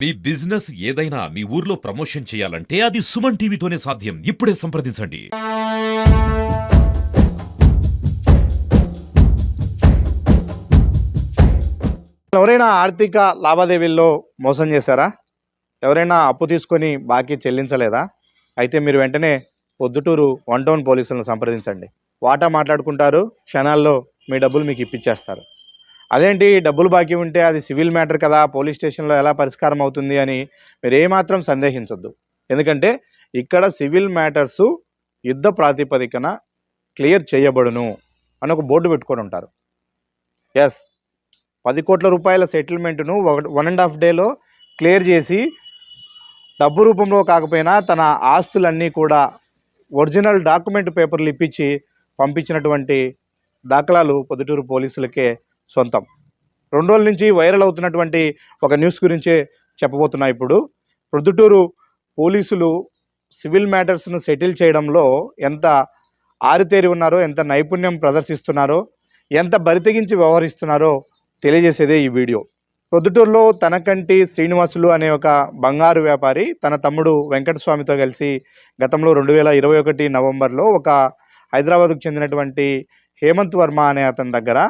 మీ business ఏదైనా మీ ఊర్లో promotion చేయాలంటే అది సుమన్ టీవీతోనే సాధ్యం. ఇప్పుడే సంప్రదించండి. ఎవరైనా ఆర్థిక లావాదేవీల్లో మోసం చేశారా? ఎవరైనా అప్పు తీసుకొని బాకీ చెల్లించలేదా? అయితే మీరు వెంటనే పొద్దుటూరు వన్ టౌన్ పోలీసులను సంప్రదించండి. వాటా మాట్లాడుకుంటారు, క్షణాల్లో మీ డబ్బులు మీకు ఇప్పించేస్తారు. అదేంటి డబ్బులు బాకీ ఉంటే అది సివిల్ మ్యాటర్ కదా, పోలీస్ స్టేషన్లో ఎలా పరిష్కారం అవుతుంది అని మీరు ఏమాత్రం సందేహించొద్దు. ఎందుకంటే ఇక్కడ సివిల్ మ్యాటర్సు యుద్ధ ప్రాతిపదికన క్లియర్ చేయబడును అని ఒక బోర్డు పెట్టుకొని ఉంటారు. ఎస్, 10 కోట్ల రూపాయల సెటిల్మెంట్ను 1.5 డేలో క్లియర్ చేసి డబ్బు రూపంలో కాకపోయినా తన ఆస్తులన్నీ కూడా ఒరిజినల్ డాక్యుమెంట్ పేపర్లు ఇప్పించి పంపించినటువంటి దాఖలాలు పొద్దుటూరు పోలీసులకే సొంతం. 2 రోజుల నుంచి వైరల్ అవుతున్నటువంటి ఒక న్యూస్ గురించే చెప్పబోతున్నా. ఇప్పుడు పొద్దుటూరు పోలీసులు సివిల్ మ్యాటర్స్ను సెటిల్ చేయడంలో ఎంత ఆరితేరి ఉన్నారో, ఎంత నైపుణ్యం ప్రదర్శిస్తున్నారో, ఎంత బరితెగించి వ్యవహరిస్తున్నారో తెలియజేసేదే ఈ వీడియో. ప్రొద్దుటూరులో తనకంటి శ్రీనివాసులు అనే ఒక బంగారు వ్యాపారి తన తమ్ముడు వెంకటస్వామితో కలిసి గతంలో 2021 నవంబర్లో ఒక హైదరాబాద్కు చెందినటువంటి హేమంత్ వర్మ అనే అతని దగ్గర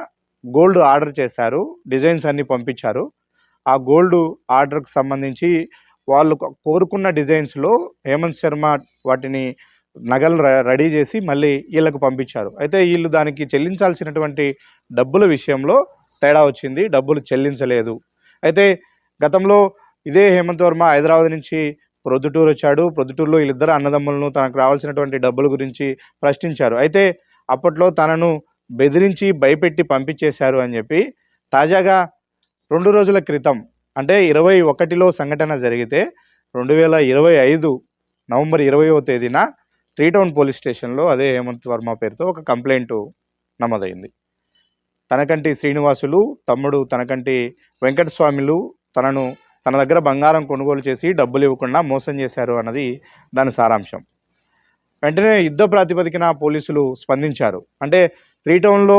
గోల్డ్ ఆర్డర్ చేశారు. డిజైన్స్ అన్నీ పంపించారు. ఆ గోల్డ్ ఆర్డర్కి సంబంధించి వాళ్ళు కోరుకున్న డిజైన్స్లో హేమంత్ శర్మ వాటిని నగలు రెడీ చేసి మళ్ళీ వీళ్ళకు పంపించారు. అయితే వీళ్ళు దానికి చెల్లించాల్సినటువంటి డబ్బుల విషయంలో తేడా వచ్చింది, డబ్బులు చెల్లించలేదు. అయితే గతంలో ఇదే హేమంత్ వర్మ హైదరాబాద్ నుంచి ప్రొద్దుటూరు వచ్చాడు. ప్రొద్దుటూరులో వీళ్ళిద్దరు అన్నదమ్ములను తనకు రావాల్సినటువంటి డబ్బుల గురించి ప్రశ్నించారు. అయితే అప్పట్లో తనను బెదిరించి భయపెట్టి పంపించేశారు అని చెప్పి తాజాగా 2 రోజుల క్రితం, అంటే 21లో సంఘటన జరిగితే 2025 నవంబర్ 20వ తేదీన 3 టౌన్ పోలీస్ స్టేషన్లో అదే హేమంత్ వర్మ పేరుతో ఒక కంప్లైంట్ నమోదైంది. తనకంటి శ్రీనివాసులు తమ్ముడు తనకంటి వెంకటస్వామిలు తన దగ్గర బంగారం కొనుగోలు చేసి డబ్బులు ఇవ్వకుండా మోసం చేశారు అన్నది దాని సారాంశం. వెంటనే యుద్ధ ప్రాతిపదికన పోలీసులు స్పందించారు. అంటే 3 టౌన్లో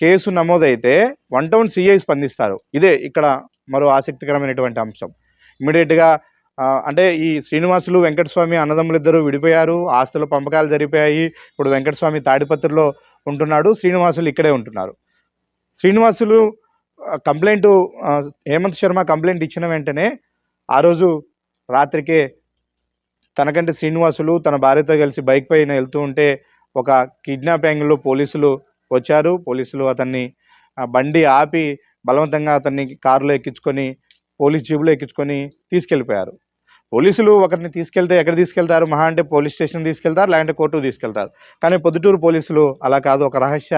కేసు నమోదైతే 1 టౌన్ సిఐ స్పందిస్తారు. ఇదే ఇక్కడ మరో ఆసక్తికరమైనటువంటి అంశం. ఇమ్మీడియట్గా అంటే ఈ శ్రీనివాసులు వెంకటస్వామి అన్నదమ్ములు ఇద్దరు విడిపోయారు, ఆస్తుల పంపకాలు జరిపాయి. ఇప్పుడు వెంకటస్వామి తాడిపత్రిలో ఉంటున్నాడు, శ్రీనివాసులు ఇక్కడే ఉంటున్నారు. శ్రీనివాసులు కంప్లైంట్ హేమంత్ శర్మ కంప్లైంట్ ఇచ్చిన వెంటనే ఆ రోజు రాత్రికే తనకంటే శ్రీనివాసులు తన భార్యతో కలిసి బైక్ పైన వెళ్తూ ఉంటే ఒక కిడ్నాప్ యాంగిల్లో పోలీసులు వచ్చారు. పోలీసులు అతన్ని బండి ఆపి బలవంతంగా అతన్ని కారులో ఎక్కించుకొని పోలీస్ జీబులో ఎక్కించుకొని తీసుకెళ్ళిపోయారు. పోలీసులు ఒకరిని తీసుకెళ్తే ఎక్కడ తీసుకెళ్తారు? మహా అంటే పోలీస్ స్టేషన్ తీసుకెళ్తారు, లేదంటే కోర్టుకు తీసుకెళ్తారు. కానీ పొద్దుటూరు పోలీసులు అలా కాదు, ఒక రహస్య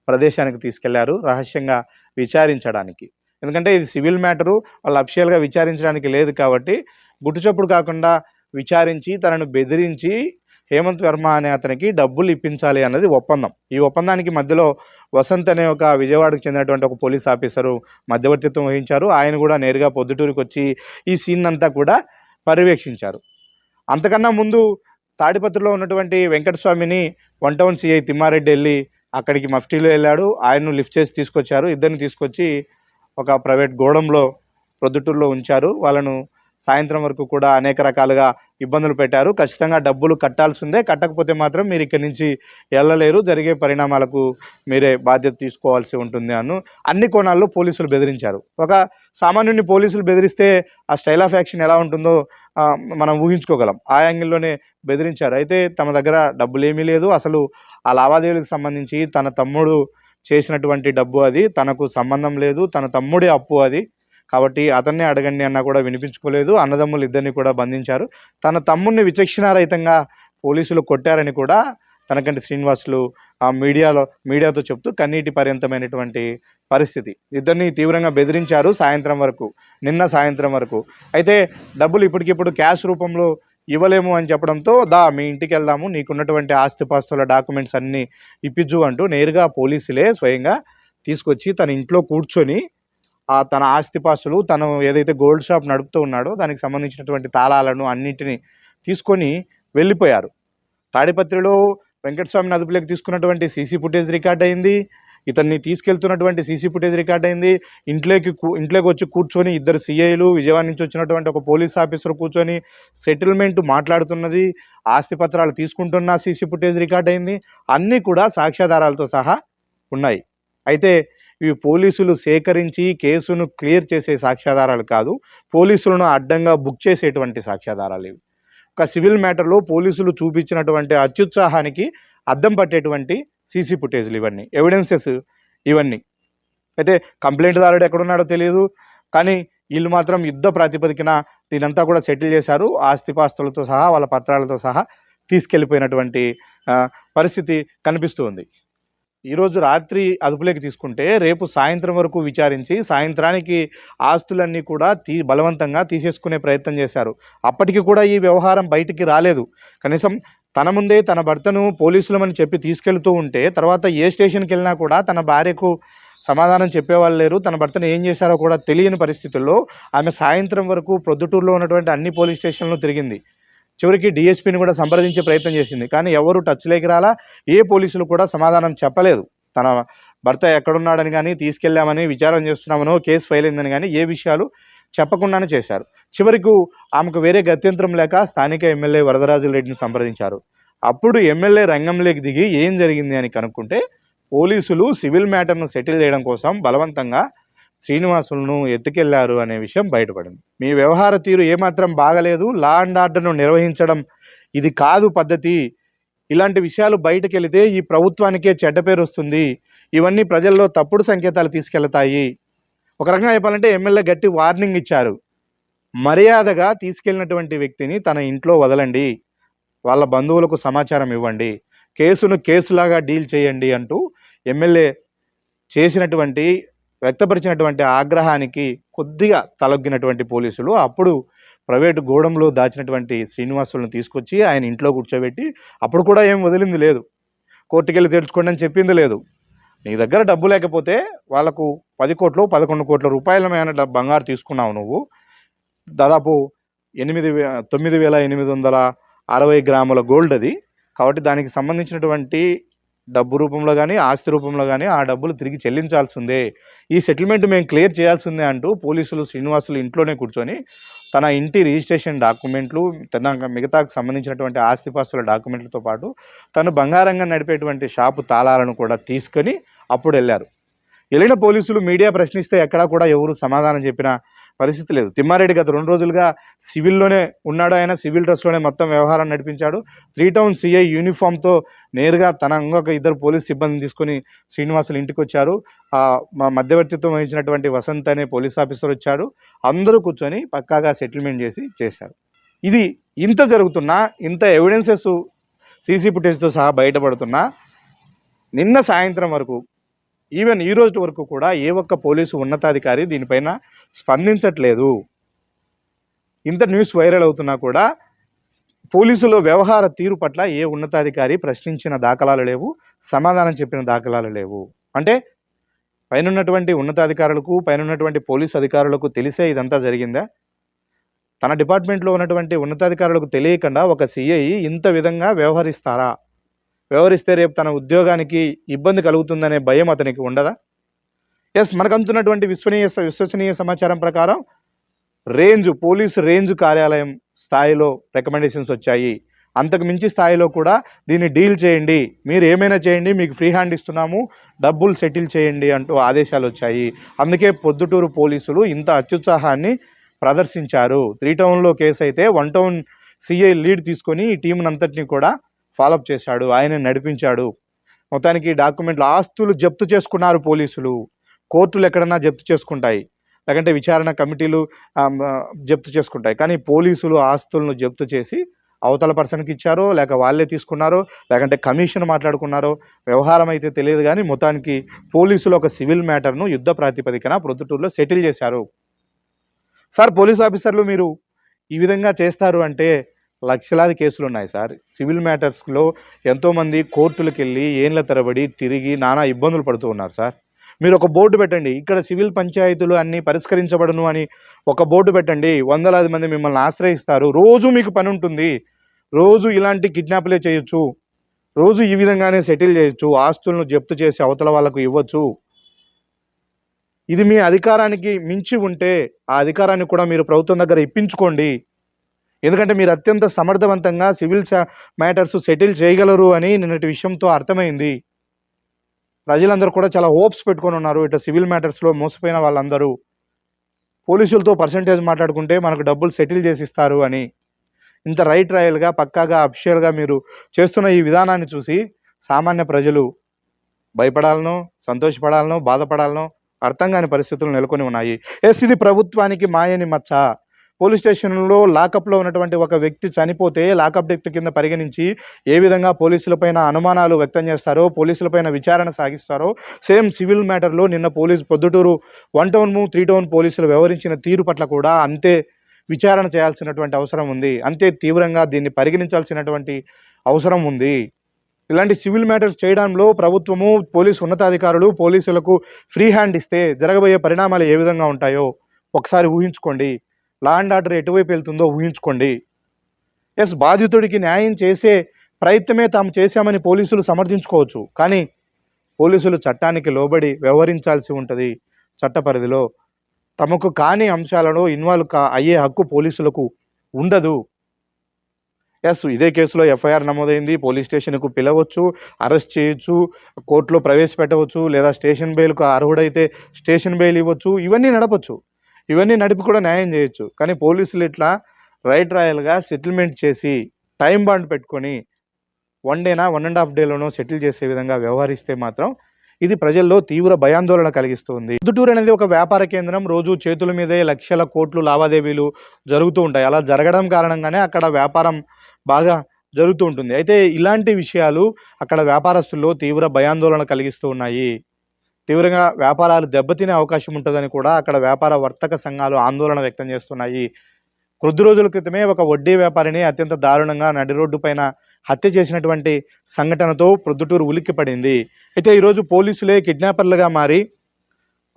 ప్రదేశానికి తీసుకెళ్లారు రహస్యంగా విచారించడానికి. ఎందుకంటే ఇది సివిల్ మ్యాటరు, వాళ్ళు అఫిషియల్గా విచారించడానికి లేదు కాబట్టి గుట్టుచప్పుడు కాకుండా విచారించి తనను బెదిరించి హేమంత్ వర్మ అనే అతనికి డబ్బులు ఇప్పించాలి అన్నది ఒప్పందం. ఈ ఒప్పందానికి మధ్యలో వసంత్ అనే ఒక విజయవాడకు చెందినటువంటి ఒక పోలీస్ ఆఫీసరు మధ్యవర్తిత్వం వహించారు. ఆయన కూడా నేరుగా పొద్దుటూరుకి వచ్చి ఈ సీన్ అంతా కూడా పర్యవేక్షించారు. అంతకన్నా ముందు తాడిపత్రిలో ఉన్నటువంటి వెంకటస్వామిని 1 టౌన్ సిఐ తిమ్మారెడ్డి వెళ్ళి అక్కడికి మఫ్టీలో వెళ్ళాడు. ఆయన్ను లిఫ్ట్ చేసి తీసుకొచ్చారు. ఇద్దరిని తీసుకొచ్చి ఒక ప్రైవేట్ గోడంలో ప్రొద్దుటూరులో ఉంచారు. వాళ్ళను సాయంత్రం వరకు కూడా అనేక రకాలుగా ఇబ్బందులు పెట్టారు. ఖచ్చితంగా డబ్బులు కట్టాల్సిందే, కట్టకపోతే మాత్రం మీరు ఇక్కడి నుంచి వెళ్ళలేరు, జరిగే పరిణామాలకు మీరే బాధ్యత తీసుకోవాల్సి ఉంటుంది అన్ని కోణాల్లో పోలీసులు బెదిరించారు. ఒక సామాన్యుడిని పోలీసులు బెదిరిస్తే ఆ స్టైల్ ఆఫ్ యాక్షన్ ఎలా ఉంటుందో మనం ఊహించుకోగలం. ఆ యాంగిల్లోనే బెదిరించారు. అయితే తమ దగ్గర డబ్బులు ఏమీ లేదు, అసలు ఆ లావాదేవీలకు సంబంధించి తన తమ్ముడు చేసినటువంటి డబ్బు అది, తనకు సంబంధం లేదు, తన తమ్ముడే అప్పు అది, కాబట్టి అతన్నే అడగండి అన్నా కూడా వినిపించుకోలేదు. అన్నదమ్ములు ఇద్దరిని కూడా బంధించారు. తన తమ్ముడిని విచక్షణారహితంగా పోలీసులు కొట్టారని కూడా తనకంటి శ్రీనివాసులు మీడియాతో చెప్తూ కన్నీటి పర్యంతమైనటువంటి పరిస్థితి. ఇద్దరిని తీవ్రంగా బెదిరించారు నిన్న సాయంత్రం వరకు. అయితే డబ్బులు ఇప్పటికిప్పుడు క్యాష్ రూపంలో ఇవ్వలేము అని చెప్పడంతో మీ ఇంటికి వెళ్దాము, నీకున్నటువంటి ఆస్తిపాస్తుల డాక్యుమెంట్స్ అన్నీ ఇప్పించు అంటూ నేరుగా పోలీసులే స్వయంగా తీసుకొచ్చి తన ఇంట్లో కూర్చొని తన ఆస్తిపాస్తులు, తను ఏదైతే గోల్డ్ షాప్ నడుపుతూ ఉన్నాడో దానికి సంబంధించినటువంటి తాళాలను అన్నింటినీ తీసుకొని వెళ్ళిపోయారు. తాడిపత్రిలో వెంకటస్వామిని అదుపులోకి తీసుకున్నటువంటి సీసీ ఫుటేజ్ రికార్డ్ అయింది. ఇతన్ని తీసుకెళ్తున్నటువంటి సీసీ ఫుటేజ్ రికార్డ్ అయింది. ఇంట్లోకి వచ్చి కూర్చొని ఇద్దరు సిఐలు, విజయవాడ నుంచి వచ్చినటువంటి ఒక పోలీస్ ఆఫీసర్ కూర్చొని సెటిల్మెంట్ మాట్లాడుతున్నది, ఆస్తి పత్రాలు తీసుకుంటున్న సీసీ ఫుటేజ్ రికార్డ్ అయింది. అన్నీ కూడా సాక్ష్యాధారాలతో సహా ఉన్నాయి. అయితే ఇవి పోలీసులు సేకరించి కేసును క్లియర్ చేసే సాక్ష్యాధారాలు కాదు, పోలీసులను అడ్డంగా బుక్ చేసేటువంటి సాక్ష్యాధారాలు ఇవి. ఒక సివిల్ మ్యాటర్లో పోలీసులు చూపించినటువంటి అత్యుత్సాహానికి అద్దం పట్టేటువంటి సీసీ ఫుటేజ్లు ఇవన్నీ, ఎవిడెన్సెస్ ఇవన్నీ. అయితే కంప్లైంట్దారుడు ఎక్కడున్నాడో తెలియదు, కానీ వీళ్ళు మాత్రం యుద్ధ ప్రాతిపదికన దీనంతా కూడా సెటిల్ చేశారు. ఆస్తిపాస్తులతో సహా వాళ్ళ పత్రాలతో సహా తీసుకెళ్ళిపోయినటువంటి పరిస్థితి కనిపిస్తూ ఉంది. ఈరోజు రాత్రి అదుపులోకి తీసుకుంటే రేపు సాయంత్రం వరకు విచారించి సాయంత్రానికి ఆస్తులన్నీ కూడా బలవంతంగా తీసేసుకునే ప్రయత్నం చేశారు. అప్పటికి కూడా ఈ వ్యవహారం బయటికి రాలేదు. కనీసం తన ముందే తన భర్తను పోలీసులమని చెప్పి తీసుకెళ్తూ ఉంటే తర్వాత ఏ స్టేషన్కి వెళ్ళినా కూడా తన భార్యకు సమాధానం చెప్పేవాళ్ళు లేరు. తన భర్తను ఏం చేశారో కూడా తెలియని పరిస్థితుల్లో ఆమె సాయంత్రం వరకు ప్రొద్దుటూరులో ఉన్నటువంటి అన్ని పోలీస్ స్టేషన్లు తిరిగింది. చివరికి డిఎస్పీని కూడా సంప్రదించే ప్రయత్నం చేసింది, కానీ ఎవరు టచ్లోకి రాలా. ఏ పోలీసులు కూడా సమాధానం చెప్పలేదు. తన భర్త ఎక్కడున్నాడని కానీ, తీసుకెళ్లామని, విచారణ చేస్తున్నామనో, కేసు ఫైల్ అయిందని కానీ ఏ విషయాలు చెప్పకుండానే చేశారు. చివరికి ఆమెకు వేరే గత్యంతరం లేక స్థానిక ఎమ్మెల్యే వరదరాజుల రెడ్డిని సంప్రదించారు. అప్పుడు ఎమ్మెల్యే రంగంలోకి దిగి ఏం జరిగింది అని కనుక్కుంటే పోలీసులు సివిల్ మ్యాటర్ను సెటిల్ చేయడం కోసం బలవంతంగా శ్రీనివాసులను ఎత్తుకెళ్లారు అనే విషయం బయటపడింది. మీ వ్యవహార తీరు ఏమాత్రం బాగలేదు, లా అండ్ ఆర్డర్ను నిర్వహించడం ఇది కాదు పద్ధతి. ఇలాంటి విషయాలు బయటకు వెళితే ఈ ప్రభుత్వానికే చెడ్డ పేరు వస్తుంది. ఇవన్నీ ప్రజల్లో తప్పుడు సంకేతాలు తీసుకెళ్తాయి. ఒక రకంగా చెప్పాలంటే ఎమ్మెల్యే గట్టి వార్నింగ్ ఇచ్చారు. మర్యాదగా తీసుకెళ్ళినటువంటి వ్యక్తిని తన ఇంట్లో వదలండి, వాళ్ళ బంధువులకు సమాచారం ఇవ్వండి, కేసును కేసులాగా డీల్ చేయండి అంటూ ఎమ్మెల్యే వ్యక్తపరిచినటువంటి ఆగ్రహానికి కొద్దిగా తలొగ్గినటువంటి పోలీసులు అప్పుడు ప్రైవేటు గోడంలో దాచినటువంటి శ్రీనివాసులను తీసుకొచ్చి ఆయన ఇంట్లో కూర్చోబెట్టి, అప్పుడు కూడా ఏం వదిలింది లేదు, కోర్టుకెళ్ళి తెరుచుకోండి అని చెప్పింది లేదు. నీ దగ్గర డబ్బు లేకపోతే వాళ్ళకు 10 కోట్లు 11 కోట్ల రూపాయలమైన బంగారు తీసుకున్నావు నువ్వు, దాదాపు 9,860 గ్రాముల గోల్డ్ అది. కాబట్టి దానికి సంబంధించినటువంటి డబ్బు రూపంలో కానీ ఆస్తి రూపంలో కానీ ఆ డబ్బులు తిరిగి చెల్లించాల్సిందే, ఈ సెటిల్మెంట్ మేము క్లియర్ చేయాల్సిందే అంటూ పోలీసులు శ్రీనివాసులు ఇంట్లోనే కూర్చొని తన ఇంటి రిజిస్ట్రేషన్ డాక్యుమెంట్లు, తన మిగతాకు సంబంధించినటువంటి ఆస్తిపాస్తుల డాక్యుమెంట్లతో పాటు తను బంగారంగా నడిపేటువంటి షాపు తాళాలను కూడా తీసుకొని అప్పుడు వెళ్ళారు. వెళ్ళిన పోలీసులు మీడియా ప్రశ్నిస్తే ఎక్కడా కూడా ఎవరు సమాధానం చెప్పిన పరిస్థితి లేదు. తిమ్మారెడ్డి గత 2 రోజులుగా సివిల్లోనే ఉన్నాడు. ఆయన సివిల్ డ్రెస్లోనే మొత్తం వ్యవహారం నడిపించాడు. 3 టౌన్ సిఐ యూనిఫామ్తో నేరుగా తన ఇంకొక 2 పోలీస్ సిబ్బందిని తీసుకొని శ్రీనివాసులు ఇంటికి వచ్చారు. మా మధ్యవర్తిత్వం వహించినటువంటి వసంత్ అనే పోలీస్ ఆఫీసర్ వచ్చాడు. అందరూ కూర్చొని పక్కాగా సెటిల్మెంట్ చేశారు. ఇది ఇంత జరుగుతున్నా, ఇంత ఎవిడెన్సెస్ సీసీ ఫుటేజ్తో సహా బయటపడుతున్నా నిన్న సాయంత్రం వరకు, ఈవెన్ ఈ రోజు వరకు కూడా ఏ ఒక్క పోలీసు ఉన్నతాధికారి దీనిపైన స్పందించట్లేదు. ఇంత న్యూస్ వైరల్ అవుతున్నా కూడా పోలీసుల వ్యవహార తీరు పట్ల ఏ ఉన్నతాధికారి ప్రశ్నించిన దాఖలాలు లేవు, సమాధానం చెప్పిన దాఖలాలు లేవు. అంటే పైనున్నటువంటి ఉన్నతాధికారులకు, పైనున్నటువంటి పోలీసు అధికారులకు తెలిసే ఇదంతా జరిగిందా? తన డిపార్ట్మెంట్లో ఉన్నటువంటి ఉన్నతాధికారులకు తెలియకుండా ఒక సిఐ ఇంత విధంగా వ్యవహరిస్తే రేపు తన ఉద్యోగానికి ఇబ్బంది కలుగుతుందనే భయం అతనికి ఉండదా? ఎస్, మనకు అందుతున్నటువంటి విశ్వసనీయ సమాచారం ప్రకారం పోలీసు రేంజ్ కార్యాలయం స్థాయిలో రికమెండేషన్స్ వచ్చాయి. అంతకు మించి స్థాయిలో కూడా దీన్ని డీల్ చేయండి, మీరు ఏమైనా చేయండి, మీకు ఫ్రీ హ్యాండ్ ఇస్తున్నాము, డబ్బులు సెటిల్ చేయండి అంటూ ఆదేశాలు వచ్చాయి. అందుకే పొద్దుటూరు పోలీసులు ఇంత అత్యుత్సాహాన్ని ప్రదర్శించారు. 3 టౌన్లో కేసు అయితే 1 టౌన్ సిఐ లీడ్ తీసుకొని ఈ టీంని అంతటిని కూడా ఫాలోఅప్ చేశాడు, ఆయన నడిపించాడు. మొత్తానికి డాక్యుమెంట్లు, ఆస్తులు జప్తు చేసుకున్నారు పోలీసులు. కోర్టులు ఎక్కడన్నా జప్తు చేసుకుంటాయి, లేకంటే విచారణ కమిటీలు జప్తు చేసుకుంటాయి, కానీ పోలీసులు ఆస్తులను జప్తు చేసి అవతల పర్సన్కి ఇచ్చారో, లేక వాళ్ళే తీసుకున్నారో, లేకంటే కమిషన్ మాట్లాడుకున్నారో వ్యవహారం అయితే తెలియదు. కానీ మొత్తానికి పోలీసులు ఒక సివిల్ మ్యాటర్ను యుద్ధ ప్రాతిపదికన ప్రొద్దుటూరులో సెటిల్ చేశారు. సార్, పోలీస్ ఆఫీసర్లు మీరు ఈ విధంగా చేస్తారు అంటే లక్షలాది కేసులు ఉన్నాయి సార్. సివిల్ మ్యాటర్స్లో ఎంతోమంది కోర్టులకు వెళ్ళి ఏళ్ల తరబడి తిరిగి నానా ఇబ్బందులు పడుతూ ఉన్నారు సార్. మీరు ఒక బోర్డు పెట్టండి, ఇక్కడ సివిల్ పంచాయతీలు అన్నీ పరిష్కరించబడును అని ఒక బోర్డు పెట్టండి, వందలాది మంది మిమ్మల్ని ఆశ్రయిస్తారు. రోజు మీకు పని ఉంటుంది, రోజు ఇలాంటి కిడ్నాప్లే చేయొచ్చు. రోజు ఈ విధంగానే సెటిల్ చేయొచ్చు, ఆస్తులను జప్తు చేసి అవతల వాళ్ళకు ఇవ్వచ్చు. ఇది మీ అధికారానికి మించి ఉంటే ఆ అధికారాన్ని కూడా మీరు ప్రభుత్వం దగ్గర ఇప్పించుకోండి. ఎందుకంటే మీరు అత్యంత సమర్థవంతంగా సివిల్ మ్యాటర్స్ సెటిల్ చేయగలరు అని నిన్నటి విషయంతో అర్థమైంది. ప్రజలందరూ కూడా చాలా హోప్స్ పెట్టుకొని ఉన్నారు. ఇట్లా సివిల్ మ్యాటర్స్లో మోసపోయిన వాళ్ళందరూ పోలీసులతో పర్సంటేజ్ మాట్లాడుకుంటే మనకు డబ్బులు సెటిల్ చేసి ఇస్తారు అని. ఇంత రైట్ రాయల్గా పక్కాగా అఫిషియల్గా మీరు చేస్తున్న ఈ విధానాన్ని చూసి సామాన్య ప్రజలు భయపడాలనో, సంతోషపడాలనో, బాధపడాలనో అర్థం కాని పరిస్థితులు నెలకొని ఉన్నాయి. ఇది ప్రభుత్వానికి మాయని మచ్చ. పోలీస్ స్టేషన్లో లాకప్లో ఉన్నటువంటి ఒక వ్యక్తి చనిపోతే లాకప్ డెత్ కింద పరిగణించి ఏ విధంగా పోలీసులపైన అనుమానాలు వ్యక్తం చేస్తారో, పోలీసులపైన విచారణ సాగిస్తారో, సేమ్ సివిల్ మ్యాటర్లో నిన్న పొద్దుటూరు 1 టౌన్ 3 టౌన్ పోలీసులు వ్యవహరించిన తీరు పట్ల కూడా అంతే విచారణ చేయాల్సినటువంటి అవసరం ఉంది. అంతే తీవ్రంగా దీన్ని పరిగణించాల్సినటువంటి అవసరం ఉంది. ఇలాంటి సివిల్ మ్యాటర్స్ చేయడంలో ప్రభుత్వము, పోలీసు ఉన్నతాధికారులు పోలీసులకు ఫ్రీ హ్యాండ్ ఇస్తే జరగబోయే పరిణామాలు ఏ విధంగా ఉంటాయో ఒకసారి ఊహించుకోండి. లా అండ్ ఆర్డర్ ఎటువైపు వెళ్తుందో ఊహించుకోండి. బాధితుడికి న్యాయం చేసే ప్రయత్నమే తాము చేశామని పోలీసులు సమర్థించుకోవచ్చు. కానీ పోలీసులు చట్టానికి లోబడి వ్యవహరించాల్సి ఉంటుంది. చట్ట పరిధిలో తమకు కాని అంశాలలో ఇన్వాల్వ్ అయ్యే హక్కు పోలీసులకు ఉండదు. ఇదే కేసులో ఎఫ్ఐఆర్ నమోదైంది. పోలీస్ స్టేషన్కు పిలవచ్చు, అరెస్ట్ చేయొచ్చు, కోర్టులో ప్రవేశపెట్టవచ్చు, లేదా స్టేషన్ బెయిల్కు అర్హుడైతే స్టేషన్ బెయిల్ ఇవ్వచ్చు. ఇవన్నీ నడపచ్చు, ఇవన్నీ నడిపి కూడా న్యాయం చేయొచ్చు. కానీ పోలీసులు ఇట్లా రైట్ రాయల్గా సెటిల్మెంట్ చేసి టైం బాండ్ పెట్టుకొని 1 డేనా 1.5 డేలోనో సెటిల్ చేసే విధంగా వ్యవహరిస్తే మాత్రం ఇది ప్రజల్లో తీవ్ర భయాందోళన కలిగిస్తుంది. పొద్దుటూరు అనేది ఒక వ్యాపార కేంద్రం. రోజు చేతుల మీదే లక్షల కోట్లు లావాదేవీలు జరుగుతూ ఉంటాయి. అలా జరగడం కారణంగానే అక్కడ వ్యాపారం బాగా జరుగుతూ ఉంటుంది. అయితే ఇలాంటి విషయాలు అక్కడ వ్యాపారస్తుల్లో తీవ్ర భయాందోళన కలిగిస్తూ ఉన్నాయి. తీవ్రంగా వ్యాపారాలు దెబ్బతినే అవకాశం ఉంటుందని కూడా అక్కడ వ్యాపార వర్తక సంఘాలు ఆందోళన వ్యక్తం చేస్తున్నాయి. కొద్ది రోజుల క్రితమే ఒక వడ్డీ వ్యాపారిని అత్యంత దారుణంగా నడి రోడ్డు పైన హత్య చేసినటువంటి సంఘటనతో ప్రొద్దుటూరు ఉలిక్కిపడింది. అయితే ఈరోజు పోలీసులే కిడ్నాపర్లుగా మారి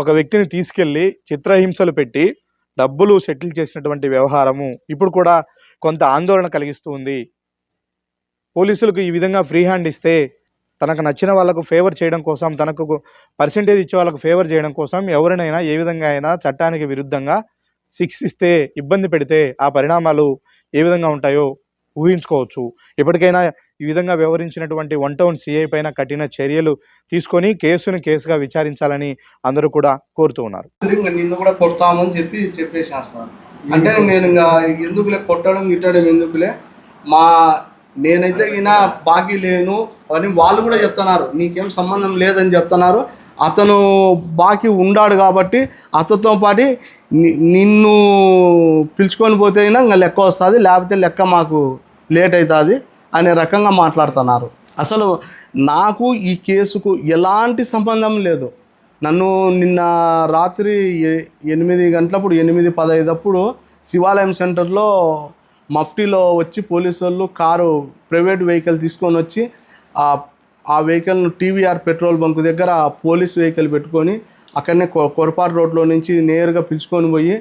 ఒక వ్యక్తిని తీసుకెళ్లి చిత్రహింసలు పెట్టి డబ్బులు సెటిల్ చేసినటువంటి వ్యవహారము ఇప్పుడు కూడా కొంత ఆందోళన కలిగిస్తూ ఉంది. పోలీసులకు ఈ విధంగా ఫ్రీ హ్యాండ్ ఇస్తే తనకు నచ్చిన వాళ్ళకు ఫేవర్ చేయడం కోసం, తనకు పర్సెంటేజ్ ఇచ్చే వాళ్ళకు ఫేవర్ చేయడం కోసం ఎవరినైనా ఏ విధంగా అయినా చట్టానికి విరుద్ధంగా శిక్షిస్తే, ఇబ్బంది పెడితే ఆ పరిణామాలు ఏ విధంగా ఉంటాయో ఊహించుకోవచ్చు. ఎప్పటికైనా ఈ విధంగా వ్యవహరించినటువంటి 1 టౌన్ సిఐ పైన కఠిన చర్యలు తీసుకొని కేసుగా విచారించాలని అందరూ కూడా కోరుతూ ఉన్నారు. నిన్ను కూడా కొడతామని చెప్పేశారు సార్. అంటే నేను ఇంకా ఎందుకులే కొట్టడం గిట్టడం ఎందుకులే, నేనైతే ఈయన బాకీ లేను అని వాళ్ళు కూడా చెప్తున్నారు. నీకేం సంబంధం లేదని చెప్తున్నారు. అతను బాకీ ఉన్నాడు కాబట్టి అతనితో పాటు నిన్ను పిలుచుకొని పోతే అయినా ఇంకా లెక్క వస్తుంది, లేకపోతే లెక్క మాకు లేట్ అవుతుంది అనే రకంగా మాట్లాడుతున్నారు. అసలు నాకు ఈ కేసుకు ఎలాంటి సంబంధం లేదు. నన్ను నిన్న రాత్రి 8 గంటలప్పుడు 8:15 శివాలయం సెంటర్లో మఫ్టీలో వచ్చి పోలీసు వాళ్ళు కారు ప్రైవేట్ వెహికల్ తీసుకొని వచ్చి ఆ వెహికల్ను టీవీఆర్ పెట్రోల్ బంక్ దగ్గర పోలీస్ వెహికల్ పెట్టుకొని అక్కడనే కొరపాటు రోడ్లో నుంచి నేరుగా పిలుచుకొని పోయి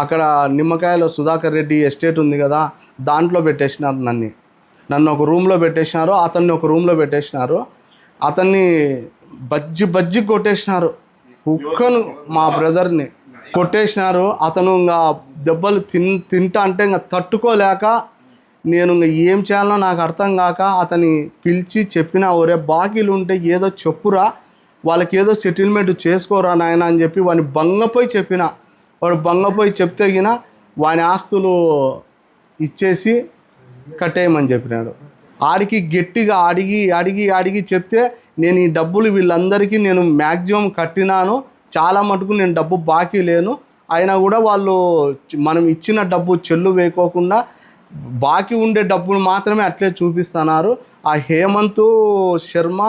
అక్కడ నిమ్మకాయలో సుధాకర్ రెడ్డి ఎస్టేట్ ఉంది కదా, దాంట్లో పెట్టేసినారు. నన్ను ఒక రూమ్లో పెట్టేసినారు, అతన్ని ఒక రూమ్లో పెట్టేసినారు. అతన్ని బజ్జి కొట్టేసినారు. కుక్కను మా బ్రదర్ని కొట్టేసినారు. అతను ఇంకా దెబ్బలు తింటా అంటే ఇంకా తట్టుకోలేక నేను ఇంకా ఏం చేయాలో నాకు అర్థం కాక అతన్ని పిలిచి చెప్పిన, ఒరే బాకీలు ఉంటే ఏదో చెప్పురా, వాళ్ళకి ఏదో సెటిల్మెంట్ చేసుకోరా నాయన అని చెప్పి వాడిని బంగపోయి చెప్పిన. వాడు బంగపోయి చెప్తే గిన వాని ఆస్తులు ఇచ్చేసి కట్టేయమని చెప్పినాడు. ఆడికి గట్టిగా అడిగి చెప్తే నేను ఈ డబ్బులు వీళ్ళందరికీ నేను మ్యాక్సిమం కట్టినాను, చాలా మటుకు నేను డబ్బు బాకీ లేను, అయినా కూడా వాళ్ళు మనం ఇచ్చిన డబ్బు చెల్లు వేయకోకుండా బాకీ ఉండే డబ్బులు మాత్రమే అట్లే చూపిస్తున్నారు. ఆ హేమంత్ శర్మ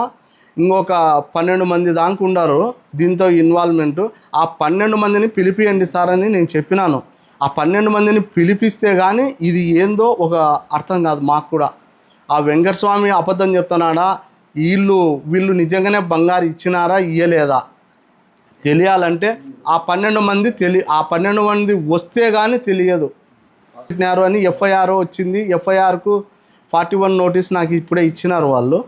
ఇంకొక 12 మంది దాకా ఉన్నారు దీంతో ఇన్వాల్వ్మెంటు. ఆ 12 మందిని పిలిపియండి సార్ అని నేను చెప్పినాను. ఆ 12 మందిని పిలిపిస్తే కానీ ఇది ఏందో ఒక అర్థం కాదు మాకు కూడా. ఆ వెంకటస్వామి అబద్ధం చెప్తున్నాడా, వీళ్ళు నిజంగానే బంగారు ఇచ్చినారా ఇయ్యలేదా తెలియాలంటే ఆ 12 మంది వస్తే కానీ తెలియదు. అని ఎఫ్ఐఆర్ వచ్చింది. ఎఫ్ఐఆర్కు 41 నోటీస్ నాకు ఇప్పుడే ఇచ్చినారు వాళ్ళు.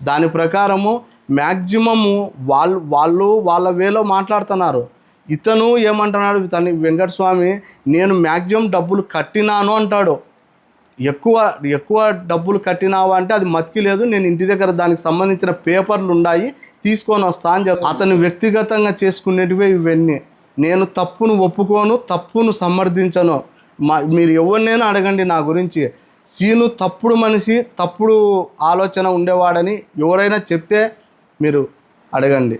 దాని ప్రకారము మ్యాక్సిమము వాళ్ళు వాళ్ళ వేలో మాట్లాడుతున్నారు. ఇతను ఏమంటున్నాడు, తను వెంకటస్వామి నేను మ్యాక్సిమం డబ్బులు కట్టినాను అంటాడు. ఎక్కువ డబ్బులు కట్టినావా అంటే అది మతికి లేదు, నేను ఇంటి దగ్గర దానికి సంబంధించిన పేపర్లు ఉన్నాయి తీసుకొని వస్తా అని చెప్పి అతను వ్యక్తిగతంగా చేసుకునేటివే ఇవన్నీ. నేను తప్పును ఒప్పుకోను, తప్పును సమర్థించను. మీరు ఎవరినైనా అడగండి నా గురించి. సీను తప్పుడు మనిషి, తప్పుడు ఆలోచన ఉండేవాడని ఎవరైనా చెప్తే మీరు అడగండి.